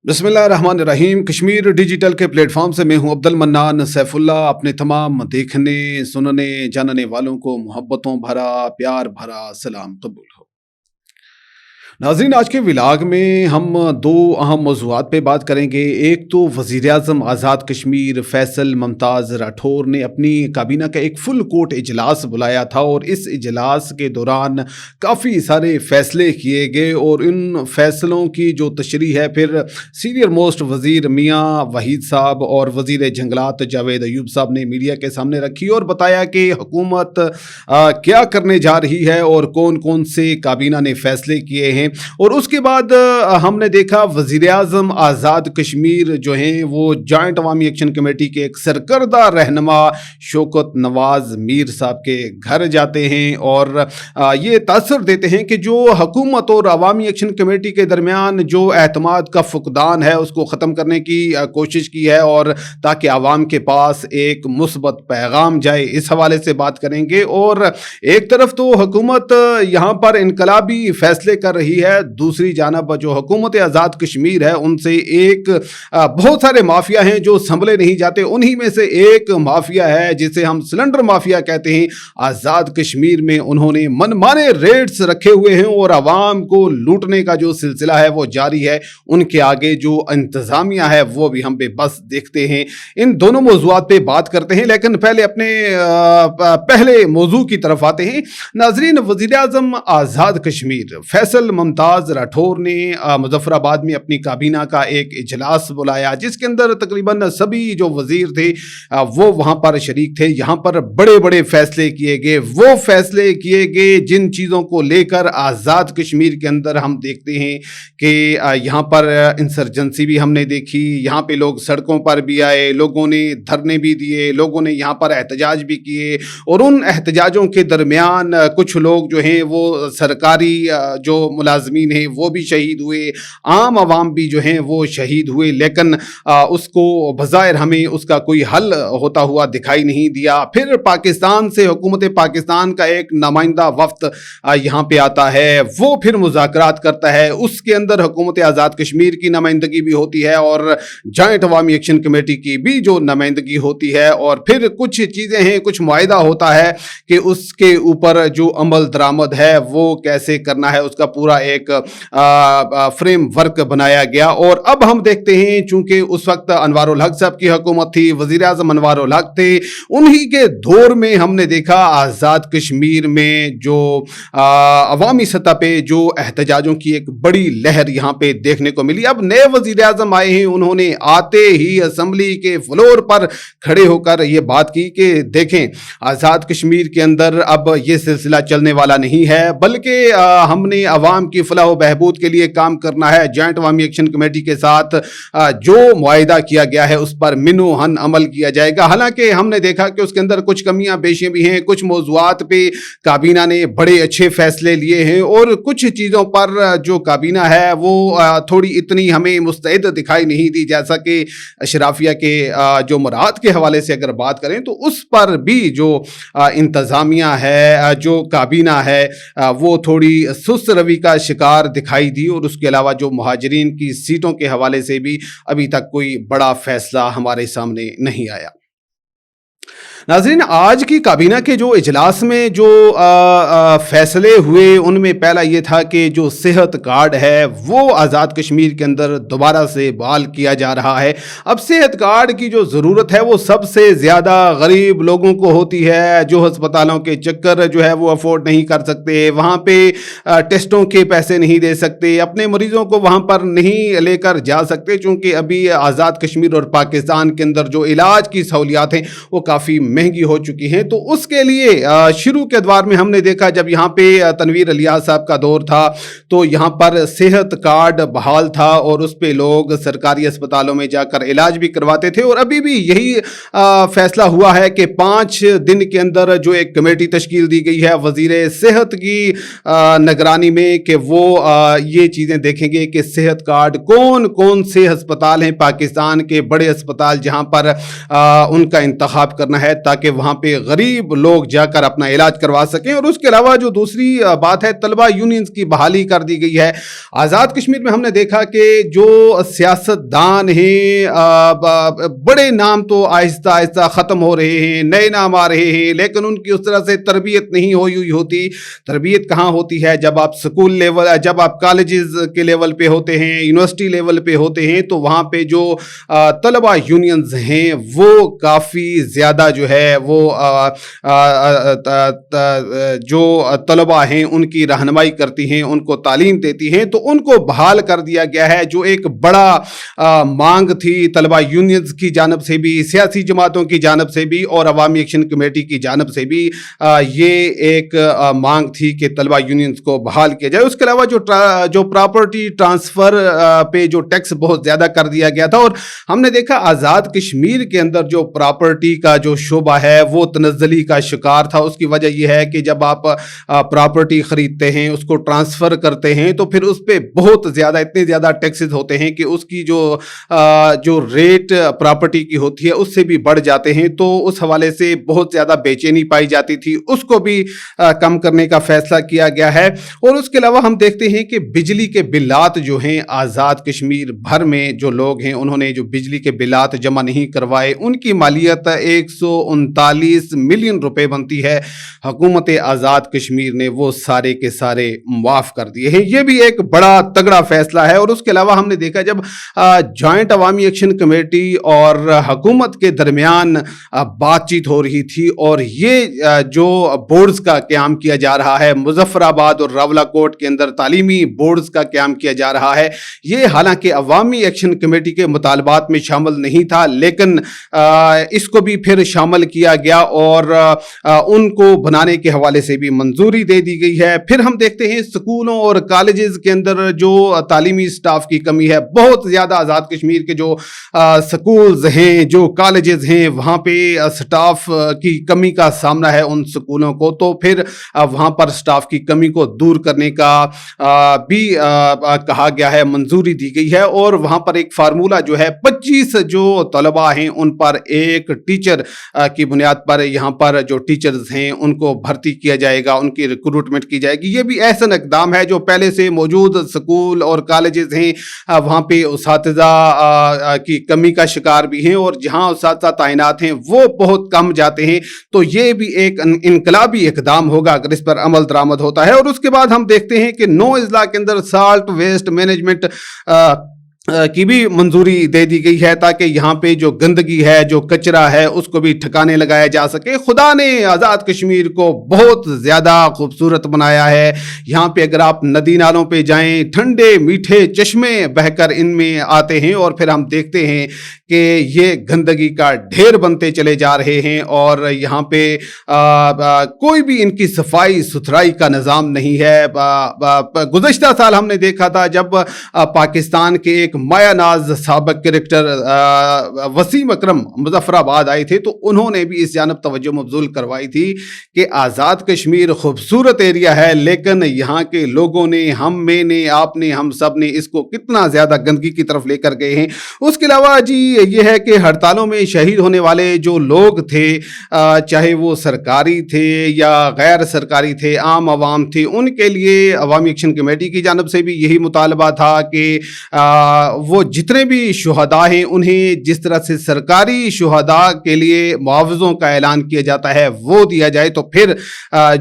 बिस्मिल्लाहिर्रहमानिर्रहीम। कश्मीर डिजिटल के प्लेटफॉर्म से मैं हूं अब्दुल मन्नान सैफुल्ला। अपने तमाम देखने सुनने जानने वालों को मोहब्बतों भरा प्यार भरा सलाम कबूल हो। नाज़रीन, आज के व्लॉग में हम दो अहम मौज़ूआत पे बात करेंगे। एक तो वज़ीर-ए-आज़म आज़ाद कश्मीर फैसल मुमताज़ राठौर ने अपनी काबीना का एक फुल कोर्ट इजलास बुलाया था और इस इजलास के दौरान काफ़ी सारे फैसले किए गए और इन फैसलों की जो तशरीह है फिर सीनियर मोस्ट वज़ीर मियाँ वहीद साहब और वज़ीर जंगलात जावेद अयूब साहब ने मीडिया के सामने रखी और बताया कि हुकूमत क्या करने जा रही है और कौन कौन से काबीना ने फैसले किए हैं। और उसके बाद हमने देखा वज़ीर-ए-आज़म आज़ाद कश्मीर जो हैं वो जॉइंट अवामी एक्शन कमेटी के एक सरकर्दा रहनुमा शौकत नवाज़ मीर साहब के घर जाते हैं और ये तासर देते हैं कि जो हुकूमत और अवामी एक्शन कमेटी के दरमियान जो एतमाद का फुकदान है उसको ख़त्म करने की कोशिश की है और ताकि आवाम के पास एक मुस्बत पैगाम जाए, इस हवाले से बात करेंगे। और एक तरफ तो हुकूमत यहाँ पर इनकलाबी फैसले कर रही है, दूसरी जानब जो हुकूमत आज़ाद कश्मीर है उनसे एक बहुत सारे माफिया हैं जो संभले नहीं जाते। उन्हीं में से एक माफिया है जिसे हम सिलेंडर माफिया कहते हैं। आज़ाद कश्मीर में उन्होंने मनमाने रेट्स रखे हुए हैं और आवाम को लूटने का जो सिलसिला है वो जारी है। उनके आगे जो इंतज़ामिया है वो भी हम बेबस देखते हैं। इन दोनों मौज़ूआत पे बात करते हैं, लेकिन पहले अपने पहले मौजू की तरफ आते हैं। नाज़रीन, वज़ीर-ए-आज़म आज़ाद कश्मीर फैसल मुमताज़ राठौर ने मुजफ्फराबाद में अपनी काबीना का एक इजलास बुलाया जिसके अंदर तकरीबन सभी जो वज़ीर थे वो वहाँ पर शरीक थे। यहाँ पर बड़े बड़े फैसले किए गए, वो फैसले किए गए जिन चीज़ों को लेकर आज़ाद कश्मीर के अंदर हम देखते हैं कि यहाँ पर इंसर्जेंसी भी हमने देखी, यहाँ पे लोग सड़कों पर भी आए, लोगों ने धरने भी दिए, लोगों ने यहाँ पर एहतजाज भी किए और उन एहतजाजों के दरमियान कुछ लोग जो हैं वो सरकारी जो मुलाजमीन हैं वो भी शहीद हुए, आम आवाम भी जो हैं वो शहीद हुए, लेकिन उसको बज़ाहिर हमें उसका कोई हल होता हुआ दिखाई नहीं दिया। फिर पाकिस्तान से हुकूमत पाकिस्तान का एक नुमाइंदा वफ्द यहाँ पे आता है, वो फिर मुज़ाकरात करता है, उसके अंदर हुकूमत आज़ाद कश्मीर की नुमाइंदगी भी होती है और जॉइंट अवामी एक्शन कमेटी की भी जो नुमाइंदगी होती है और फिर कुछ चीज़ें हैं, कुछ मुआहिदा होता है कि उसके ऊपर जो अमल दरामद है वो कैसे करना है, उसका पूरा एक फ्रेम वर्क बनाया गया। और अब हम देखते हैं चूंकि उस वक्त अनवारुल हक साहब की हुकूमत थी, वज़ीर-ए-आज़म अनवारुल हक थे, उन्हीं के दौर में हमने देखा आज़ाद कश्मीर में जो अवामी सतह पे जो एहतजाजों की एक बड़ी लहर यहाँ पे देखने को मिली। अब नए वज़ीर-ए-आज़म आए हैं, उन्होंने आते ही असेंबली के फ्लोर पर खड़े होकर ये बात की कि देखें आज़ाद कश्मीर के अंदर अब ये सिलसिला चलने वाला नहीं है, बल्कि हमने अवाम की फलाह व बहबूद के लिए काम करना है। जॉइंट अवामी एक्शन कमेटी के साथ जो मुआहिदा किया गया है उस पर मिनो हन अमल किया जाएगा। हालांकि हमने देखा कि उसके अंदर कुछ कमियां पेशियां भी हैं, कुछ मौज़ूआत पे काबीना ने बड़े अच्छे फैसले लिए हैं और कुछ चीज़ों पर जो काबीना है वो थोड़ी इतनी हमें मुस्तैद दिखाई नहीं दी। जैसा कि अशराफिया के जो मुराद के हवाले से अगर बात करें तो उस पर भी जो इंतज़ामिया है, जो काबीना है वो थोड़ी सुस्त रवि का शिकार दिखाई दी और उसके अलावा जो मुहाजिरीन की सीटों के हवाले से भी अभी तक कोई बड़ा फैसला हमारे सामने नहीं आया। नाज़रीन, आज की काबीना के जो इजलास में जो फैसले हुए उनमें पहला ये था कि जो सेहत कार्ड है वो आज़ाद कश्मीर के अंदर दोबारा से बहाल किया जा रहा है। अब सेहत कार्ड की जो ज़रूरत है वो सबसे ज़्यादा गरीब लोगों को होती है जो अस्पतालों के चक्कर जो है वो अफोर्ड नहीं कर सकते, वहाँ पे टेस्टों के पैसे नहीं दे सकते, अपने मरीज़ों को वहाँ पर नहीं लेकर जा सकते, चूँकि अभी आज़ाद कश्मीर और पाकिस्तान के अंदर जो इलाज की सहूलियात हैं वो काफ़ी महंगी हो चुकी हैं। तो उसके लिए शुरू के दौर में हमने देखा जब यहाँ पे तनवीर इलियास साहब का दौर था तो यहाँ पर सेहत कार्ड बहाल था और उस पे लोग सरकारी अस्पतालों में जाकर इलाज भी करवाते थे। और अभी भी यही फैसला हुआ है कि 5 दिन के अंदर जो एक कमेटी तश्कील दी गई है वजीर सेहत की निगरानी में कि वो ये चीज़ें देखेंगे कि सेहत कार्ड कौन कौन से अस्पताल हैं पाकिस्तान के बड़े अस्पताल जहाँ पर उनका इंतखाब करना है ताकि वहाँ पे गरीब लोग जाकर अपना इलाज करवा सकें। और उसके अलावा जो दूसरी बात है, तलबा यूनियंस की बहाली कर दी गई है। आज़ाद कश्मीर में हमने देखा कि जो सियासतदान हैं, बड़े नाम तो आहिस्ता आहिस्ता ख़त्म हो रहे हैं, नए नाम आ रहे हैं, लेकिन उनकी उस तरह से तरबियत नहीं हुई होती। तरबियत कहाँ होती है? जब आप स्कूल लेवल, जब आप कॉलेजेस के लेवल पे होते हैं, यूनिवर्सिटी लेवल पे होते हैं, तो वहाँ पे जो तलबा यूनियंस हैं वो काफ़ी ज़्यादा जो है वो जो तलबा हैं उनकी रहनुमाई करती हैं, उनको तालीम देती हैं। तो उनको बहाल कर दिया गया है, जो एक बड़ा मांग थी तलबा यूनियंस की जानब से भी, सियासी जमातों की जानब से भी और अवामी एक्शन कमेटी की जानब से भी ये एक मांग थी कि तलबा यूनियंस को बहाल किया जाए। उसके अलावा जो प्रॉपर्टी ट्रांसफ़र पे जो टैक्स बहुत ज़्यादा कर दिया गया था, और हमने देखा आज़ाद कश्मीर के अंदर जो प्रॉपर्टी का जो शोबा है वो तनज़्ज़ुली का शिकार था। उसकी वजह यह है कि जब आप प्रॉपर्टी ख़रीदते हैं, उसको ट्रांसफ़र करते हैं, तो फिर उस पर बहुत ज़्यादा, इतने ज़्यादा टैक्सेस होते हैं कि उसकी जो रेट प्रॉपर्टी की होती है उससे भी बढ़ जाते हैं। तो उस हवाले से बहुत ज़्यादा बेचैनी पाई जाती थी, उसको भी कम करने का फैसला किया गया है। और उसके अलावा हम देखते हैं कि बिजली के बिलात जो हैं, आज़ाद कश्मीर भर में जो लोग हैं उन्होंने जो बिजली के बिलात जमा नहीं करवाए, उनकी मालियत 139 मिलियन रुपए बनती है। हुकूमत आज़ाद कश्मीर ने वो सारे के सारे माफ़ कर दिए हैं। ये भी एक बड़ा तगड़ा फैसला है। और उसके अलावा हमने देखा जब जॉइंट अवामी एक्शन कमेटी और हुकूमत के दरमियान बातचीत हो रही थी, और ये जो बोर्ड्स का क़याम किया जा रहा है, मुजफ्फराबाद और रावलाकोट के अंदर तालीमी बोर्ड्स का क़याम किया जा रहा है, ये हालांकि अवामी एक्शन कमेटी के मुतालबात में शामिल नहीं था, लेकिन इसको भी फिर शामिल किया गया और उनको बनाने के हवाले से भी मंजूरी दे दी गई है। फिर हम देखते हैं स्कूलों और कॉलेजेस के अंदर जो तालीमी स्टाफ की कमी है, बहुत ज़्यादा आज़ाद कश्मीर के जो स्कूल्स हैं, जो कॉलेजेस हैं, वहाँ पे स्टाफ की कमी का सामना है उन स्कूलों को। तो फिर वहाँ पर स्टाफ की कमी को दूर करने का भी कहा गया है, मंजूरी दी गई है। और वहाँ पर एक फार्मूला जो है, 25 जो तलबा हैं उन पर एक टीचर की बुनियाद पर यहाँ पर जो टीचर्स हैं उनको भर्ती किया जाएगा, उनकी रिक्रूटमेंट की जाएगी। ये भी ऐसा इक़दाम है जो पहले से मौजूद स्कूल और कॉलेजेस हैं वहाँ पे उसातिज़ा की कमी का शिकार भी हैं, और जहाँ उसातिज़ा तैनात हैं वो बहुत कम जाते हैं। तो ये भी एक इनकलाबी इक़दाम होगा अगर इस पर अमल दरामद होता है। और उसके बाद हम देखते हैं कि 9 अजला के अंदर साल्ट वेस्ट मैनेजमेंट की भी मंजूरी दे दी गई है, ताकि यहाँ पे जो गंदगी है, जो कचरा है, उसको भी ठिकाने लगाया जा सके। खुदा ने आज़ाद कश्मीर को बहुत ज़्यादा खूबसूरत बनाया है। यहाँ पे अगर आप नदी नालों पे जाएं, ठंडे मीठे चश्मे बहकर इनमें आते हैं, और फिर हम देखते हैं कि ये गंदगी का ढेर बनते चले जा रहे हैं, और यहाँ पे कोई भी इनकी सफाई सुथराई का निज़ाम नहीं है। गुज़श्ता साल हमने देखा था जब पाकिस्तान के एक मायानाज साबिक क्रिकेटर वसीम अकरम मुजफ्फराबाद आए थे, तो उन्होंने भी इस जानब तवज्जो मबजूल करवाई थी कि आज़ाद कश्मीर खूबसूरत एरिया है, लेकिन यहाँ के लोगों ने, मैंने, आपने, हम सब ने इसको कितना ज़्यादा गंदगी की तरफ लेकर गए हैं। उसके अलावा जी ये है कि हड़तालों में शहीद होने वाले जो लोग थे, चाहे वो सरकारी थे या गैर सरकारी थे, आम आवाम थे, उनके लिए अवामी एक्शन कमेटी की जानब से भी यही मुतालबा था कि वो जितने भी शुहदा हैं उन्हें जिस तरह से सरकारी शुहदा के लिए मुआवज़ों का ऐलान किया जाता है वो दिया जाए। तो फिर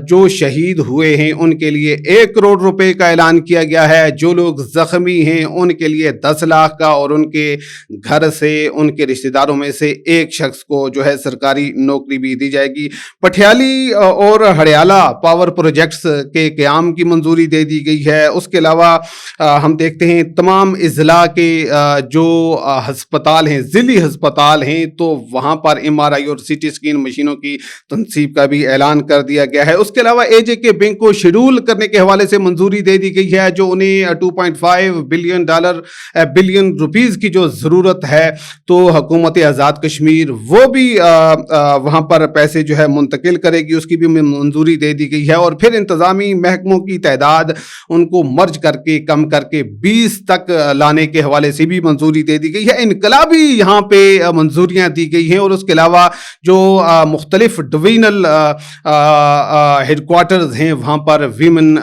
जो शहीद हुए हैं उनके लिए 1 करोड़ रुपए का ऐलान किया गया है। जो लोग ज़ख्मी हैं उनके लिए 10 लाख का, और उनके घर से, उनके रिश्तेदारों में से एक शख्स को जो है सरकारी नौकरी भी दी जाएगी। पटियाली और हड़ियाला पावर प्रोजेक्ट्स के क़याम की मंजूरी दे दी गई है। उसके अलावा हम देखते हैं तमाम इज़ला के जो हस्पताल हैं, ज़िली हस्पताल हैं, तो वहाँ पर MRI और CT स्कैन मशीनों की तनसीब का भी ऐलान कर दिया गया है। उसके अलावा AJK बैंक को शेड्यूल करने के हवाले से मंजूरी दे दी गई है, जो उन्हें $2.5 बिलियन रुपीज़ की जो ज़रूरत है, तो हुकूमत आज़ाद कश्मीर वो भी वहाँ पर पैसे जो है मुंतकिल करेगी, उसकी भी मंजूरी दे दी गई है। और फिर इंतज़ामी महकमों की तादाद उनको मर्ज करके, कम करके 20 तक लाने के हवाले से भी मंजूरी दे दी गई है। इनकलाबी यहाँ पे मंजूरियाँ दी गई हैं और उसके अलावा जो मुख्तलिफ डिवीजनल हेडक्वार्टर्स हैं वहाँ पर वीमेन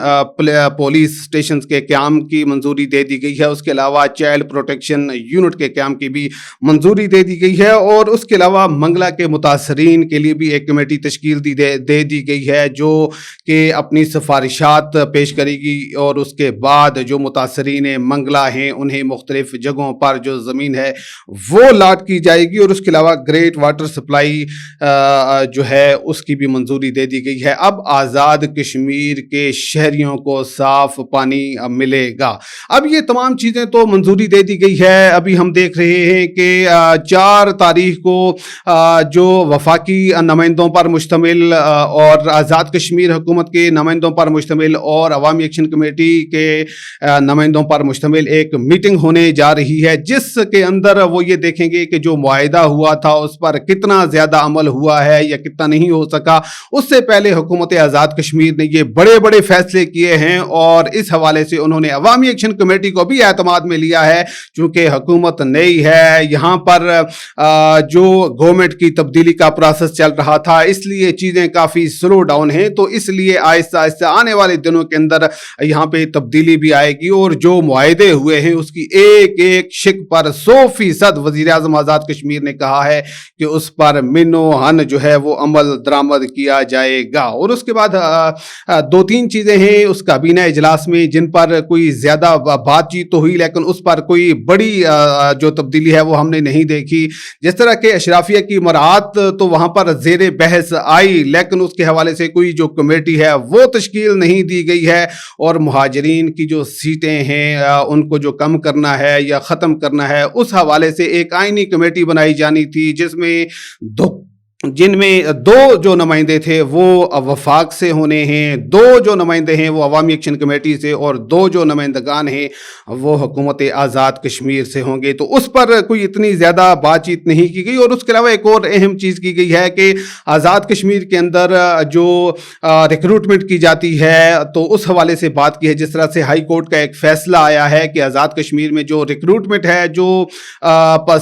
पुलिस स्टेशन के क़याम की मंजूरी दे दी गई है। उसके अलावा चाइल्ड प्रोटेक्शन यूनिट के क़याम की भी मंजूरी दे दी गई है और उसके अलावा मंगला के मुतासरीन के लिए भी एक कमेटी तश्कील दे दी गई है जो कि अपनी सिफारिशात पेश करेगी और उसके बाद जो मुतासरीन मंगला हैं उन्हें मुख्तलिफ जगहों पर जो ज़मीन है वो लाट की जाएगी और उसके अलावा ग्रेट वाटर सप्लाई जो है उसकी भी मंजूरी दे दी गई है। अब आज़ाद कश्मीर के शहरियों को साफ पानी मिलेगा। अब ये तमाम चीज़ें तो मंजूरी दे दी गई है। अभी हम देख रहे हैं कि 4 तारीख को जो वफाकी नुमाइंदों पर मुश्तमिल और आज़ाद कश्मीर हुकूमत के नुमाइंदों पर मुश्तमिल और अवामी एक्शन कमेटी के नुमाइंदों पर मुश्तमिल एक मीटिंग होने जा रही है जिसके अंदर वो ये देखेंगे कि जो मुआहिदा हुआ था उस पर कितना ज़्यादा अमल हुआ है या कितना नहीं हो सका। उससे पहले हुकूमत आज़ाद कश्मीर ने ये बड़े बड़े फैसले किए हैं और इस हवाले से उन्होंने अवामी एक्शन कमेटी को भी एतमाद में लिया है। चूँकि हुकूमत नई है, यहाँ पर जो गवर्नमेंट की तब्दीली का प्रोसेस चल रहा था इसलिए चीज़ें काफ़ी स्लो डाउन हैं, तो इसलिए आहिस्ता आहिस्ता आने वाले दिनों के अंदर यहाँ पे तब्दीली भी आएगी और जो मुआहदे हुए हैं उसकी एक एक शिक पर 100% वज़ीर-ए-आज़म आज़ाद कश्मीर ने कहा है कि उस पर मिनो हन जो है वो अमल दरामद किया जाएगा। और उसके बाद 2-3 चीज़ें हैं उस काबीना इजलास में जिन पर कोई ज़्यादा बातचीत तो हुई लेकिन उस पर कोई बड़ी जो तब्दीली है वो हमने नहीं देखी। जिस तरह के अशराफिया की मराहत तो वहाँ पर ज़ेर बहस आई लेकिन उसके हवाले से कोई जो कमेटी है वो तश्कील नहीं दी गई है और मुहाजिरीन की जो सीटें हैं उनको जो कम करना है या ख़त्म करना है उस हवाले से एक आइनी कमेटी बनाई जानी थी जिनमें 2 जो नुमाइंदे थे वो वफाक से होने हैं, 2 जो नुमाइंदे हैं वो अवामी एक्शन कमेटी से और 2 जो नुमाइंदगान हैं वो हुकूमत आज़ाद कश्मीर से होंगे। तो उस पर कोई इतनी ज़्यादा बातचीत नहीं की गई। और उसके अलावा एक और अहम चीज़ की गई है कि आज़ाद कश्मीर के अंदर जो रिक्रूटमेंट की जाती है तो उस हवाले से बात की है। जिस तरह से हाई कोर्ट का एक फ़ैसला आया है कि आज़ाद कश्मीर में जो रिक्रूटमेंट है जो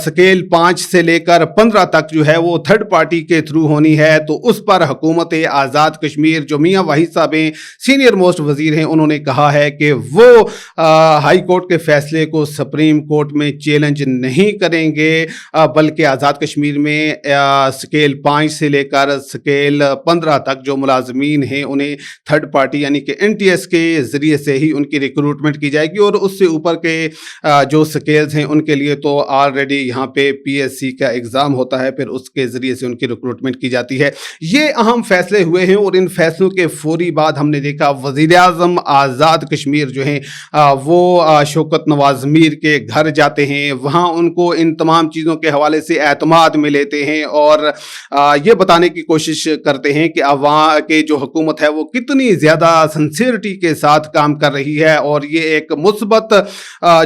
स्केल 5 से लेकर 15 तक जो है वो थर्ड पार्टी के थ्रू होनी है, तो उस पर हुकूमत आज़ाद कश्मीर जो मियां वाहिद साहब हैं सीनियर मोस्ट वजीर हैं उन्होंने कहा है कि वो हाई कोर्ट के फैसले को सुप्रीम कोर्ट में चैलेंज नहीं करेंगे बल्कि आज़ाद कश्मीर में स्केल 5 से लेकर स्केल 15 तक जो मुलाजमीन हैं उन्हें थर्ड पार्टी यानी कि NTS के ज़रिए से ही उनकी रिक्रूटमेंट की जाएगी और उससे ऊपर के जो स्केल्स हैं उनके लिए तो ऑलरेडी यहाँ पे PSC का एग्ज़ाम होता है, फिर उसके ज़रिए से उनकी रिक्रूटमेंट की जाती है। ये अहम फैसले हुए हैं और इन फैसलों के फौरी बाद हमने देखा वज़ीर-ए-आज़म आज़ाद कश्मीर जो हैं वो शौकत नवाज़ मीर के घर जाते हैं, वहाँ उनको इन तमाम चीज़ों के हवाले से एतमाद में लेते हैं और ये बताने की कोशिश करते हैं कि अवाम के जो हुकूमत है वो कितनी ज़्यादा सिंसियरिटी के साथ काम कर रही है और ये एक मुस्बत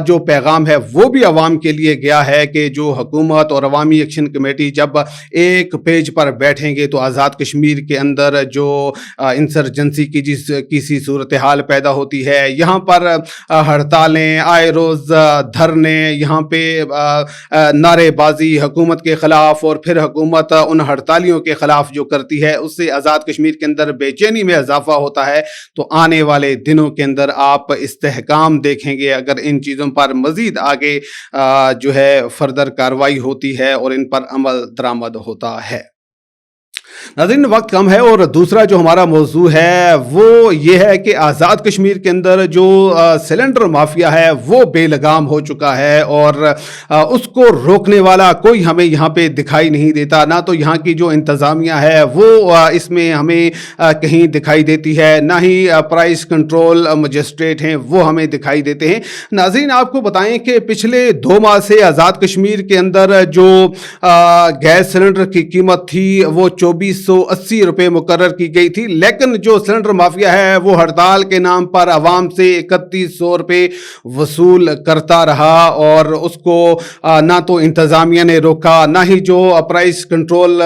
जो पैगाम है वो भी अवाम के लिए गया है कि जो हुकूमत और अवामी एक्शन कमेटी जब एक पेज पर बैठेंगे तो आज़ाद कश्मीर के अंदर जो इंसर्जेंसी की किसी सूरत हाल पैदा होती है, यहाँ पर हड़तालें, आए रोज़ धरने, यहाँ पे नारेबाजी हुकूमत के ख़िलाफ़ और फिर हुकूमत उन हड़तालियों के ख़िलाफ़ जो करती है उससे आज़ाद कश्मीर के अंदर बेचैनी में इजाफ़ा होता है। तो आने वाले दिनों के अंदर आप इस्तेहकाम देखेंगे अगर इन चीज़ों पर मज़ीद आगे जो है फर्दर कार्रवाई होती है और इन पर अमल दरामद होता है। नाज़रीन वक्त कम है और दूसरा जो हमारा मौजू है वो ये है कि आज़ाद कश्मीर के अंदर जो सिलेंडर माफिया है वो बेलगाम हो चुका है और उसको रोकने वाला कोई हमें यहाँ पे दिखाई नहीं देता। ना तो यहाँ की जो इंतज़ामिया है वो इसमें हमें कहीं दिखाई देती है, ना ही प्राइस कंट्रोल मजिस्ट्रेट हैं वो हमें दिखाई देते हैं। नाज़रीन आपको बताएं कि पिछले 2 माह से आज़ाद कश्मीर के अंदर जो गैस सिलेंडर की कीमत थी वो 2480 रुपए मुकर्रर की गई थी, लेकिन जो सिलेंडर माफिया है वो हड़ताल के नाम पर आवाम से 3100 रुपए वसूल करता रहा और उसको ना तो इंतजामिया ने रोका, ना ही जो प्राइस कंट्रोल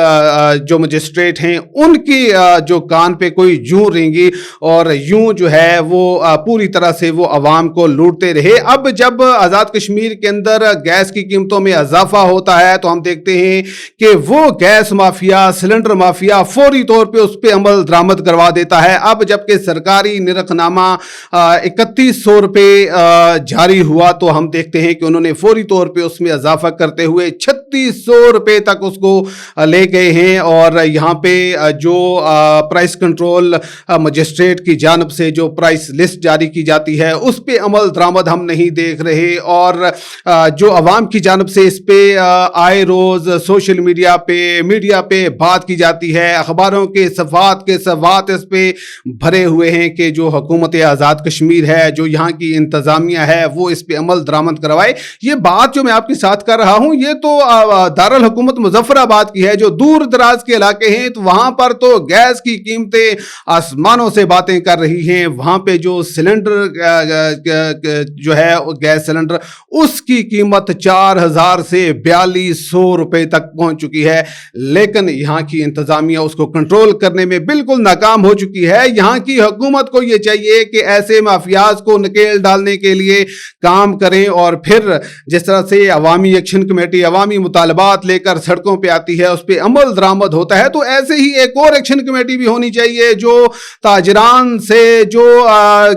जो मजिस्ट्रेट हैं उनकी जो कान पे कोई जूं रेंगी और यूं जो है वो पूरी तरह से वो आवाम को लूटते रहे। अब जब आज़ाद कश्मीर के अंदर गैस की कीमतों में इजाफा होता है तो हम देखते हैं कि वो गैस माफिया, सिलेंडर माफिया फौरी तौर पे उस पर अमल दरामद करवा देता है। अब जबकि सरकारी निरखनामा 3100 रुपये जारी हुआ तो हम देखते हैं कि उन्होंने फौरी तौर पे उसमें इजाफा करते हुए 3600 रुपये तक उसको ले गए हैं और यहाँ पे जो प्राइस कंट्रोल मजिस्ट्रेट की जानब से जो प्राइस लिस्ट जारी की जाती है उस पे अमल दरामद हम नहीं देख रहे और जो अवाम की जानब से इस पे आए रोज सोशल मीडिया पे बात की जाती है, अखबारों के सफ़ात इस पे भरे हुए हैं कि जो हुकूमत आज़ाद कश्मीर है, जो यहाँ की इंतज़ामिया है वो इस पे अमल दरामद करवाए। ये बात जो मैं आपके साथ कर रहा हूँ ये तो दारुल हुकूमत मुजफ्फराबाद की है, जो दूर दराज के इलाके हैं तो वहाँ पर तो गैस की कीमतें आसमानों से बातें कर रही हैं। वहाँ पे जो सिलेंडर जो है गैस सिलेंडर उसकी कीमत 4000 से 4200 रुपए तक पहुंच चुकी है, लेकिन यहाँ की इंतजामिया उसको कंट्रोल करने में बिल्कुल नाकाम हो चुकी है। यहाँ की हुकूमत को ये चाहिए कि ऐसे माफियाज को नकेल डालने के लिए काम करें और फिर जिस तरह से अवामी एक्शन कमेटी अवामी मुतालबात लेकर सड़कों पे आती है उस पर अमल दरामद होता है, तो ऐसे ही एक और एक्शन कमेटी भी होनी चाहिए जो ताजरान से जो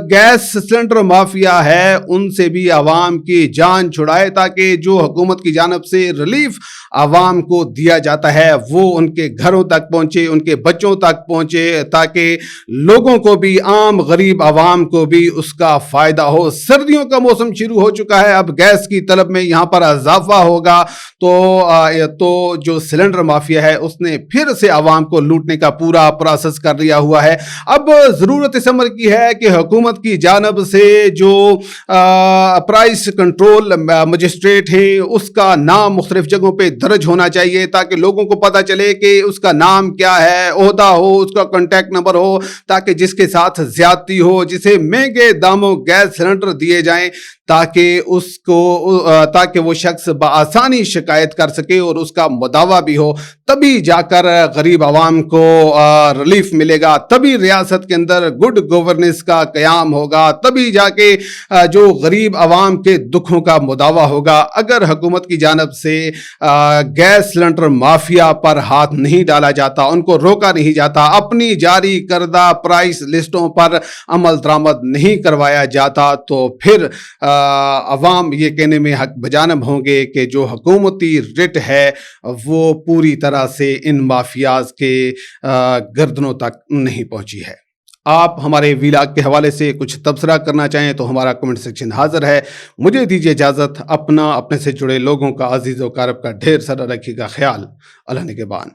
गैस सिलेंडर माफिया है उनसे भी आवाम की जान छुड़ाए, ताकि जो हुकूमत की जानब से रिलीफ आवाम को दिया जाता है वो उनके घरों तक पहुंचे, उनके बच्चों तक पहुंचे, ताकि लोगों को भी, आम गरीब आवाम को भी उसका फायदा हो। सर्दियों का मौसम शुरू हो चुका है, अब गैस की तलब में यहाँ पर इजाफा होगा तो जो सिलेंडर माफिया है उसने फिर से आवाम को लूटने का पूरा प्रोसेस कर लिया हुआ है। अब जरूरत इस अमर की है कि हुकूमत की जानब से जो प्राइस कंट्रोल मजिस्ट्रेट है उसका नाम मुख्तलिफ जगहों पे दर्ज होना चाहिए, ताकि लोगों को पता चले कि उसका नाम क्या है, ओहदा हो, उसका कॉन्टैक्ट नंबर हो, ताकि जिसके साथ ज्यादती हो, जिसे महंगे दामों गैस सिलेंडर दिए जाएं, ताकि वो शख्स बआसानी शिकायत कर सके और उसका मुदावा भी हो, तभी जाकर गरीब आवाम को रिलीफ मिलेगा, तभी रियासत के अंदर गुड गवर्नेंस का क़याम होगा, तभी जाके जो गरीब आवाम के दुखों का मुदावा होगा। अगर हुकूमत की जानब से गैस सिलेंडर माफिया पर हाथ नहीं डाला जाता, उनको रोका नहीं जाता, अपनी जारी करदा प्राइस लिस्टों पर अमल दरामद नहीं करवाया जाता, तो फिर अवाम ये कहने में हक बजानब होंगे कि जो हुकूमती रिट है वो पूरी तरह से इन माफियाज के गर्दनों तक नहीं पहुंची है। आप हमारे वीलाग के हवाले से कुछ तबसरा करना चाहें तो हमारा कमेंट सेक्शन हाजिर है। मुझे दीजिए इजाज़त। अपने से जुड़े लोगों का अजीज़ व कारब का ढेर सारा रखिएगा ख्याल। अल्लाह निगहबान।